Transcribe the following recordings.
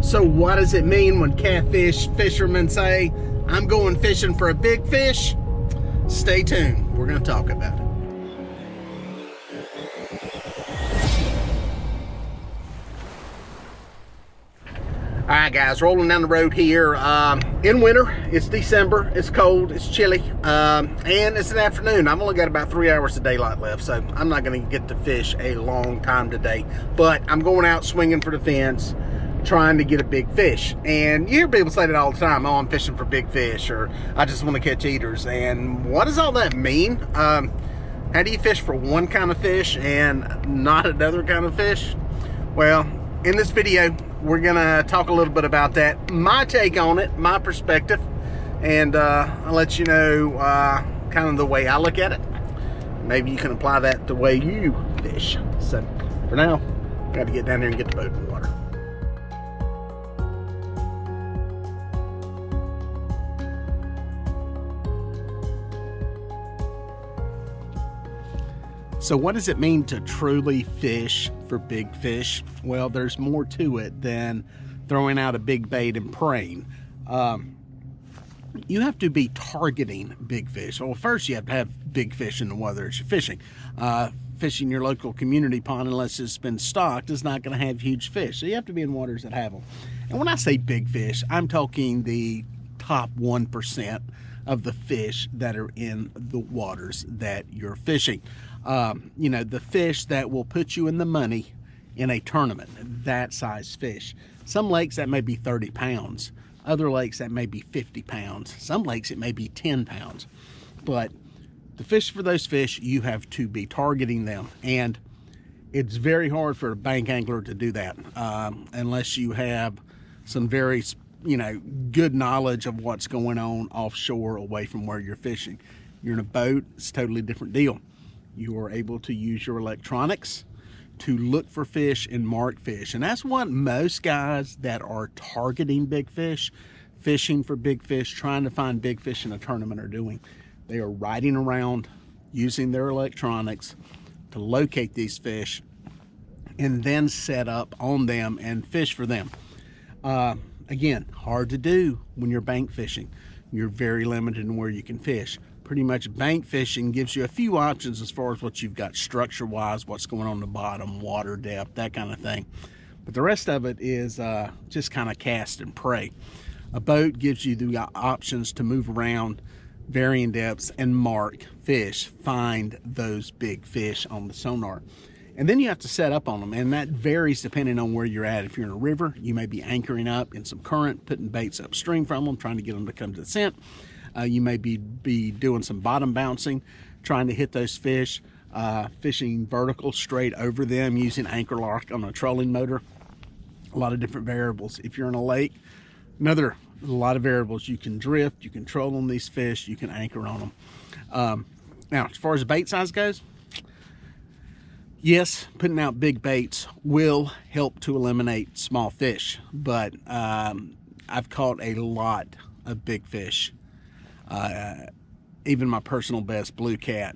So what does it mean when catfish fishermen say, I'm going fishing for a big fish? Stay tuned, we're going to talk about it. Alright guys, rolling down the road here in winter. It's December, it's cold, it's chilly, and it's an afternoon. I've only got about 3 hours of daylight left, so I'm not going to get to fish a long time today. But I'm going out swinging for the fence, trying to get a big fish. And you hear people say that all the time, oh, I'm fishing for big fish, or I just want to catch eaters. And what does all that mean? How do you fish for one kind of fish and not another kind of fish? Well, in this video, we're gonna talk a little bit about that, my take on it, my perspective, and I'll let you know kind of the way I look at it. Maybe you can apply that the way you fish. So for now, I got to get down there and get the boat in the water. So what does it mean to truly fish for big fish? Well, there's more to it than throwing out a big bait and praying. You have to be targeting big fish. Well, first you have to have big fish in the water as you're fishing. Fishing your local community pond, unless it's been stocked, is not going to have huge fish. So you have to be in waters that have them. And when I say big fish, I'm talking the top 1% of the fish that are in the waters that you're fishing. You know, the fish that will put you in the money in a tournament, that size fish. Some lakes that may be 30 pounds, other lakes that may be 50 pounds, some lakes it may be 10 pounds. But to fish for those fish, you have to be targeting them. And it's very hard for a bank angler to do that unless you have some very, good knowledge of what's going on offshore away from where you're fishing. You're in a boat, it's a totally different deal. You are able to use your electronics to look for fish and mark fish. And that's what most guys that are targeting big fish, fishing for big fish, trying to find big fish in a tournament are doing. They are riding around using their electronics to locate these fish and then set up on them and fish for them. Again, hard to do when you're bank fishing. You're very limited in where you can fish. Pretty much bank fishing gives you a few options as far as what you've got structure wise, what's going on the bottom, water depth, that kind of thing. But the rest of it is just kind of cast and pray. A boat gives you the options to move around varying depths and mark fish, find those big fish on the sonar. And then you have to set up on them, and that varies depending on where you're at. If you're in a river, you may be anchoring up in some current, putting baits upstream from them, trying to get them to come to the scent. You may be doing some bottom bouncing, trying to hit those fish, fishing vertical straight over them using anchor lock on a trolling motor. A lot of different variables. If you're in a lake, a lot of variables. You can drift, you can troll on these fish, you can anchor on them. Now, as far as the bait size goes, yes, putting out big baits will help to eliminate small fish, but I've caught a lot of big fish. Even my personal best blue cat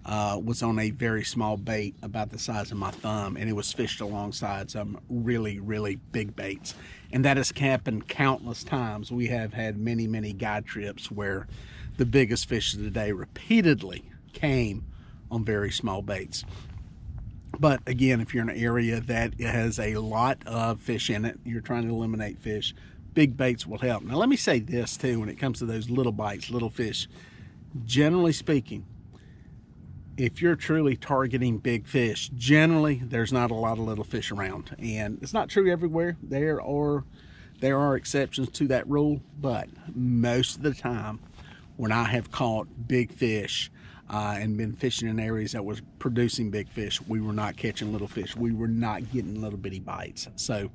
was on a very small bait about the size of my thumb, and it was fished alongside some really, really big baits. And that has happened countless times. We have had many, many guide trips where the biggest fish of the day repeatedly came on very small baits. But again, if you're in an area that has a lot of fish in it, you're trying to eliminate fish, big baits will help. Now let me say this too, when it comes to those little bites, little fish, generally speaking, if you're truly targeting big fish, generally there's not a lot of little fish around. And it's not true everywhere. There are exceptions to that rule, but most of the time when I have caught big fish and been fishing in areas that was producing big fish, we were not catching little fish. We were not getting little bitty bites. So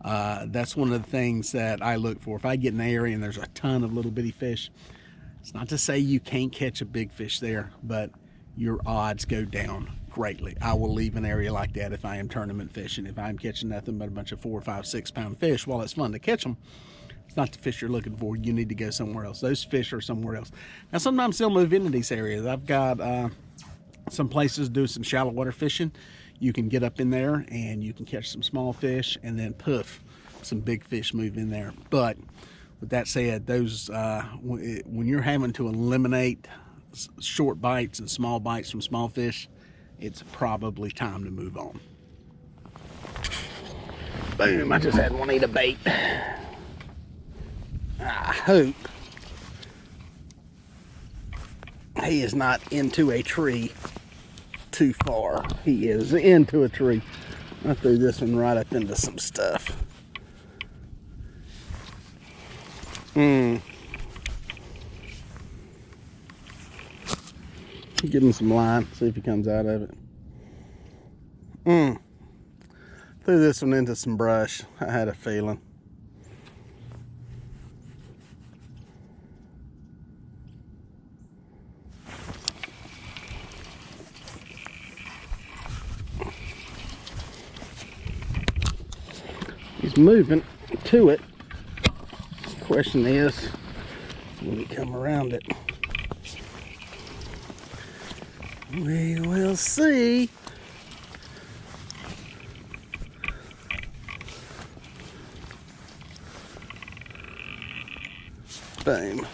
that's one of the things that I look for. If I get in an area and there's a ton of little bitty fish, it's not to say you can't catch a big fish there, but your odds go down greatly. I will leave an area like that if I am tournament fishing. If I'm catching nothing but a bunch of 4, 5, 6 pound fish, while it's fun to catch them, it's not the fish you're looking for. You need to go somewhere else. Those fish are somewhere else. Now sometimes they'll move into these areas. I've got some places do some shallow water fishing. You can get up in there and you can catch some small fish, and then poof, some big fish move in there. But with that said, those when you're having to eliminate short bites and small bites from small fish, it's probably time to move on. Boom, I just had one eat a bait. I hope he is not into a tree too far. He is into a tree. I threw this one right up into some stuff. Give him some line, see if he comes out of it. Threw this one into some brush. I had a feeling. He's moving to it. The question is, will he come around it? We will see. Boom.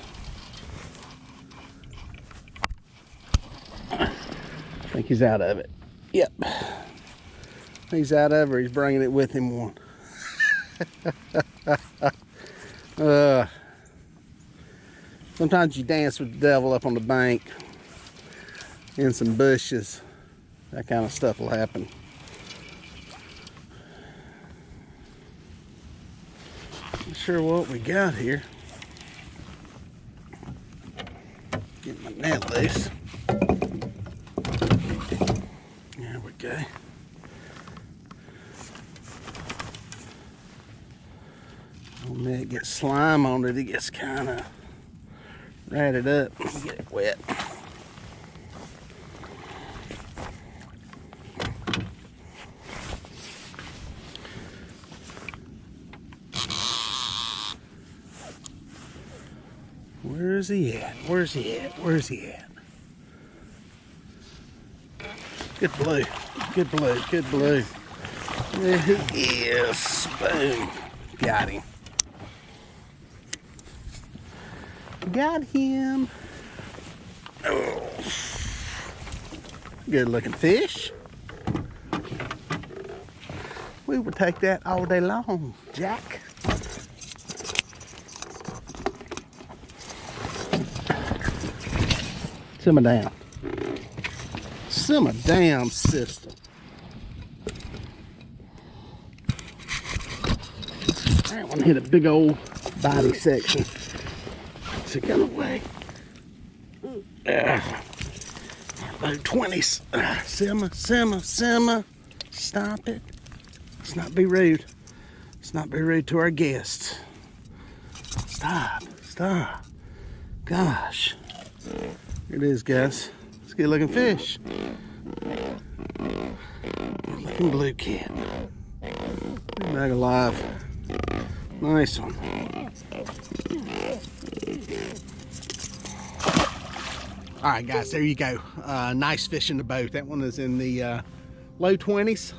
I think he's out of it. Yep. He's out of it. He's bringing it with him one. Sometimes you dance with the devil up on the bank in some bushes. That kind of stuff will happen. Not sure what we got here. Get my net loose. There we go. When it gets slime on it, it gets kind of ratted up. Get it wet. Where's he at? Where's he at? Where's he at? Good blue. Good blue. Good blue. There he is. Boom. Got him. Got him. Oh. Good looking fish. We will take that all day long, Jack. Simmer down. Simmer down, sister. That one hit a big old body section. So get away. Low 20s. Simmer, simmer, simmer. Stop it. Let's not be rude. Let's not be rude to our guests. Stop. Stop. Gosh. Here it is, guys. It's a good looking fish. Good looking blue cat. Big bag alive. Nice one. All right, guys, there you go. Nice fish in the boat. That one is in the low 20s.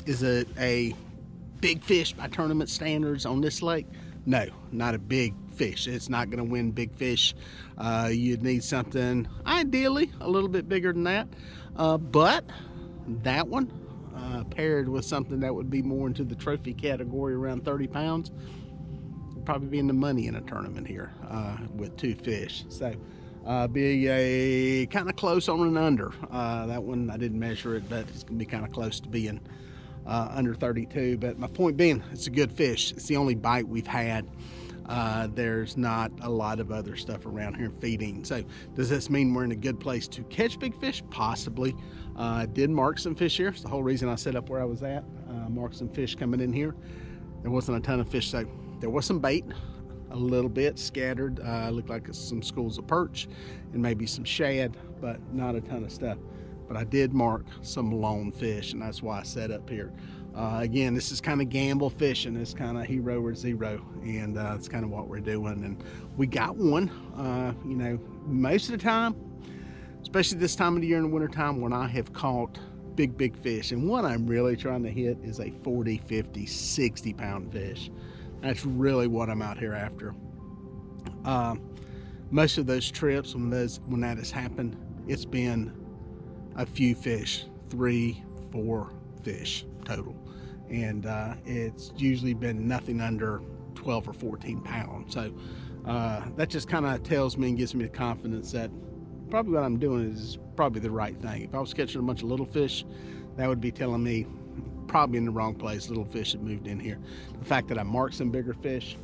Is it a big fish by tournament standards on this lake? No, not a big fish. It's not going to win big fish. You'd need something ideally a little bit bigger than that. But that one paired with something that would be more into the trophy category, around 30 pounds, would probably be in the money in a tournament here with two fish. So be a kind of close on and under. That one I didn't measure it, but it's gonna be kind of close to being under 32. But my point being, it's a good fish. It's the only bite we've had. There's not a lot of other stuff around here feeding. So does this mean we're in a good place to catch big fish? Possibly. Did mark some fish here. It's the whole reason I set up where I was at. Marked some fish coming in here. There wasn't a ton of fish, so there was some bait, a little bit scattered. Looked like some schools of perch and maybe some shad, but not a ton of stuff. But I did mark some lone fish, and that's why I set up here. Again, this is kind of gamble fishing. It's kind of hero or zero, and it's kind of what we're doing. And we got one. You know, most of the time, especially this time of the year in the wintertime, when I have caught big fish. And what I'm really trying to hit is a 40, 50, 60 pound fish. That's really what I'm out here after. Most of those trips, when that has happened, it's been a few fish, 3, 4 fish total. And it's usually been nothing under 12 or 14 pounds. So that just kind of tells me and gives me the confidence that probably what I'm doing is probably the right thing. If I was catching a bunch of little fish, that would be telling me probably in the wrong place. Little fish had moved in here. The fact that I marked some bigger fish,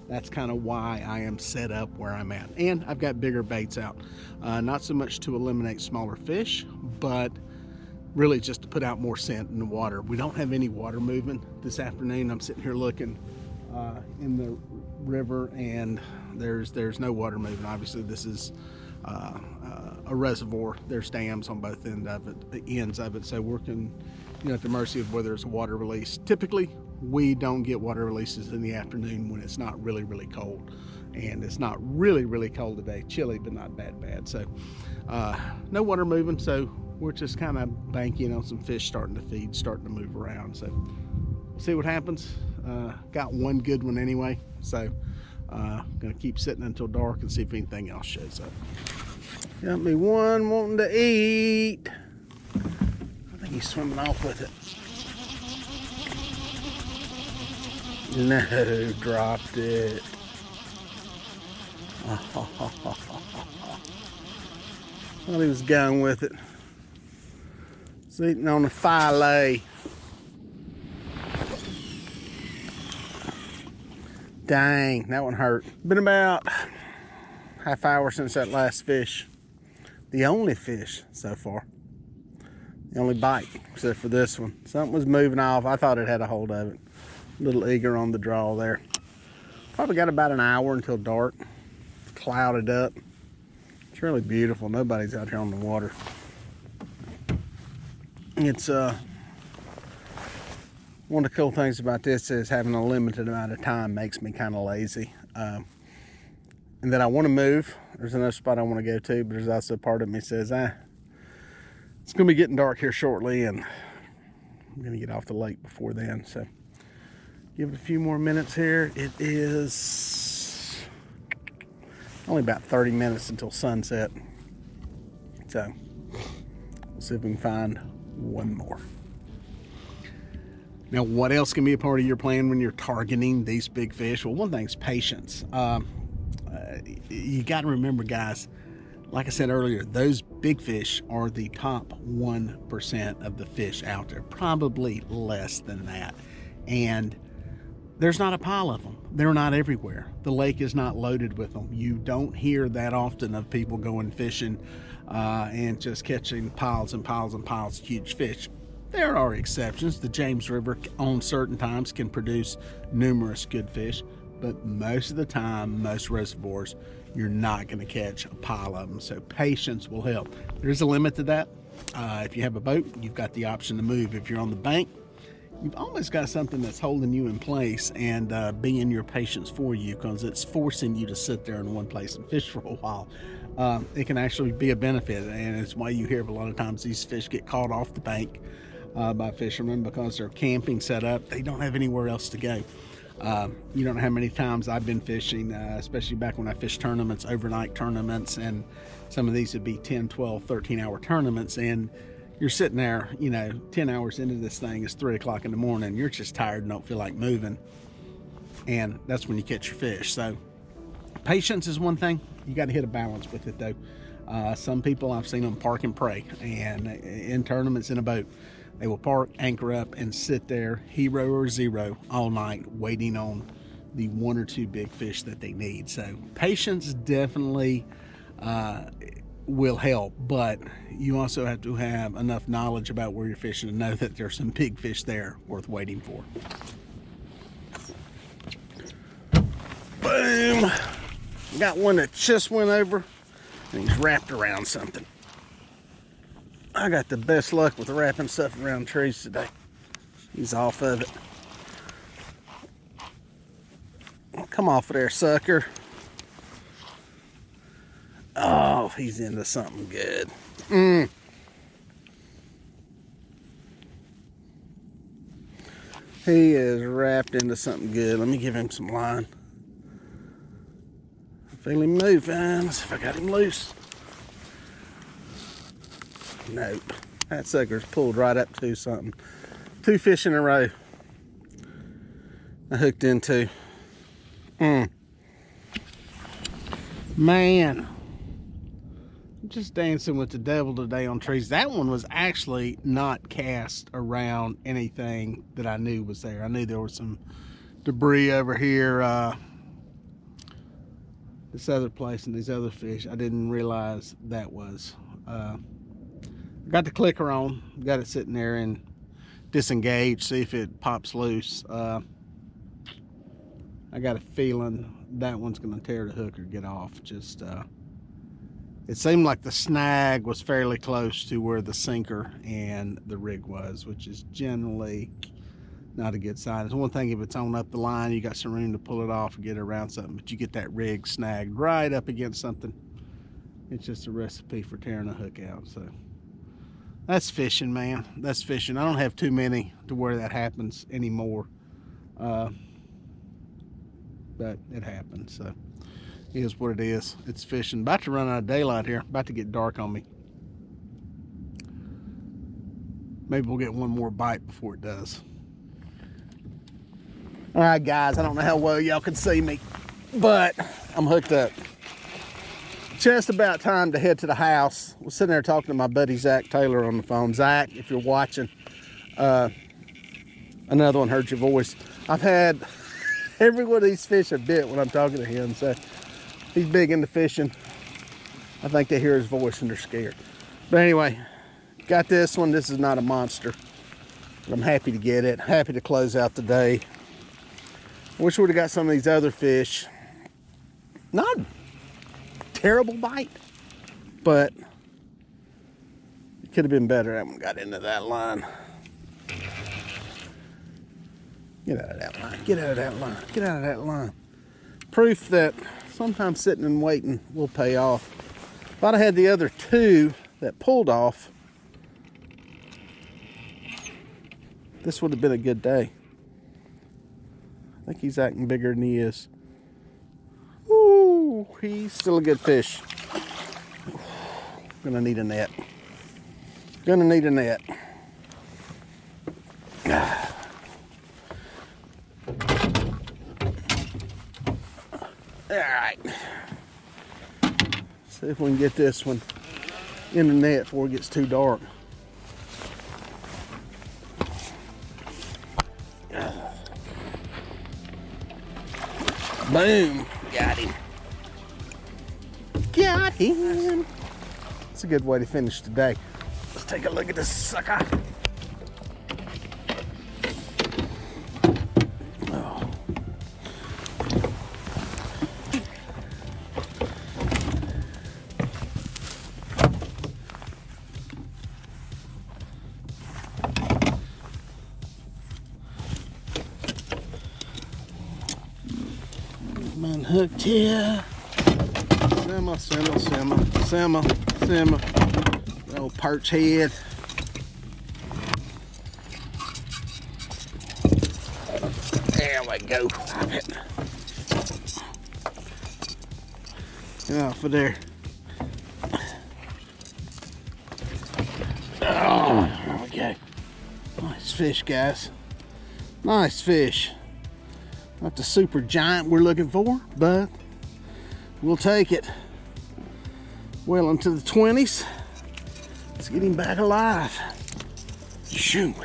that's kind of why I am set up where I'm at. And I've got bigger baits out. Not so much to eliminate smaller fish, but really just to put out more scent in the water. We don't have any water movement this afternoon. I'm sitting here looking in the river, and there's no water moving. Obviously, this is a reservoir. There's dams on both ends of it, so we're at the mercy of whether it's a water release. Typically, we don't get water releases in the afternoon when it's not really cold, and it's not really cold today. Chilly, but not bad. So no water moving, so we're just kind of banking on some fish starting to feed, starting to move around. So we'll see what happens. Got one good one anyway, so gonna keep sitting until dark and see if anything else shows up. Got me one wanting to eat. I think he's swimming off with it. No, dropped it. Thought he was going with it. It's eating on the fillet. Dang, that one hurt. Been about half hour since that last fish. The only fish so far. The only bite, except for this one. Something was moving off. I thought it had a hold of it. A little eager on the draw there. Probably got about an hour until dark. It's clouded up. It's really beautiful. Nobody's out here on the water. It's one of the cool things about this is having a limited amount of time makes me kind of lazy. And that I want to move. There's another spot I want to go to, but there's also part of me says, it's going to be getting dark here shortly, and I'm going to get off the lake before then. So give it a few more minutes here. It is only about 30 minutes until sunset. So we'll see if we can find one more. Now, what else can be a part of your plan when you're targeting these big fish? Well, one thing's patience. You got to remember, guys, like I said earlier, those big fish are the top 1% of the fish out there, probably less than that. And there's not a pile of them. They're not everywhere. The lake is not loaded with them. You don't hear that often of people going fishing and just catching piles and piles and piles of huge fish. There are exceptions. The James River on certain times can produce numerous good fish, but most of the time, most reservoirs, you're not going to catch a pile of them. So patience will help. There's a limit to that. If you have a boat, you've got the option to move. If you're on the bank, you've almost got something that's holding you in place and being your patience for you, because it's forcing you to sit there in one place and fish for a while. It can actually be a benefit, and it's why you hear a lot of times these fish get caught off the bank by fishermen because they're camping set up. They don't have anywhere else to go. You don't know how many times I've been fishing, especially back when I fished tournaments, overnight tournaments, and some of these would be 10, 12, 13-hour tournaments, and you're sitting there, 10 hours into this thing, it's 3 o'clock in the morning, you're just tired and don't feel like moving, and that's when you catch your fish. So patience is one thing. You got to hit a balance with it, though. Some people, I've seen them park and pray, and in tournaments in a boat, they will park, anchor up, and sit there, hero or zero, all night, waiting on the 1 or 2 big fish that they need. So patience definitely will help, but you also have to have enough knowledge about where you're fishing to know that there's some big fish there worth waiting for. Boom! Got one that just went over, and he's wrapped around something. I got the best luck with wrapping stuff around trees today. He's off of it. Come off of there, sucker. Oh, he's into something good. He is wrapped into something good. Let me give him some line. I feel him moving. Let's see if I got him loose. Nope. That sucker's pulled right up to something. 2 fish in a row I hooked into. Man, I'm just dancing with the devil today on trees. That one was actually not cast around anything that I knew was there. I knew there was some debris over here, this other place and these other fish. I didn't realize that was. Got the clicker on, got it sitting there and disengaged, see if it pops loose. I got a feeling that one's gonna tear the hook or get off. Just it seemed like the snag was fairly close to where the sinker and the rig was, which is generally not a good sign. It's one thing if it's on up the line, you got some room to pull it off and get around something, but you get that rig snagged right up against something, it's just a recipe for tearing a hook out. So that's fishing, man. That's fishing. I don't have too many to where that happens anymore. But it happens, so it is what it is. It's fishing. About to run out of daylight here. About to get dark on me. Maybe we'll get one more bite before it does. All right, guys, I don't know how well y'all can see me, but I'm hooked up. Just about time to head to the house. I was sitting there talking to my buddy Zach Taylor on the phone. Zach, if you're watching, another one heard your voice. I've had every one of these fish a bit when I'm talking to him, so he's big into fishing. I think they hear his voice and they're scared. But anyway, got this one. This is not a monster, but I'm happy to get it. Happy to close out the day. Wish we would have got some of these other fish. Not a terrible bite, but it could have been better. That one got into that line. Get out of that line. Get out of that line. Get out of that line. Proof that sometimes sitting and waiting will pay off. If I'd have had the other 2 that pulled off, this would have been a good day. I think he's acting bigger than he is. Ooh, he's still a good fish. Gonna need a net. Gonna need a net. All right. See if we can get this one in the net before it gets too dark. Boom. Got him. Got him. It's a good way to finish today. Let's take a look at this sucker. Oh. Unhooked here. Simmer, simmer, simmer, simmer, simmer. Little perch head. There we go. Get off of there. Oh, there we go. Nice fish, guys. Nice fish. Not the super giant we're looking for, but we'll take it. Well into the 20s. Let's get him back alive. Shoot.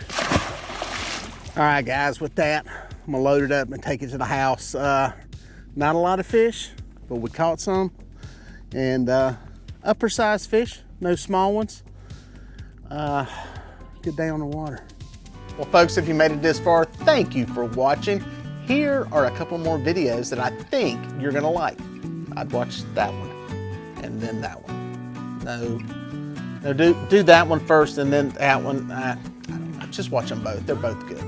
All right, guys, with that, I'm gonna load it up and take it to the house. Not a lot of fish, but we caught some. And upper size fish, no small ones. Good day on the water. Well, folks, if you made it this far, thank you for watching. Here are a couple more videos that I think you're gonna like. I'd watch that one and then that one. No, do that one first and then that one. I don't know, just watch them both. They're both good.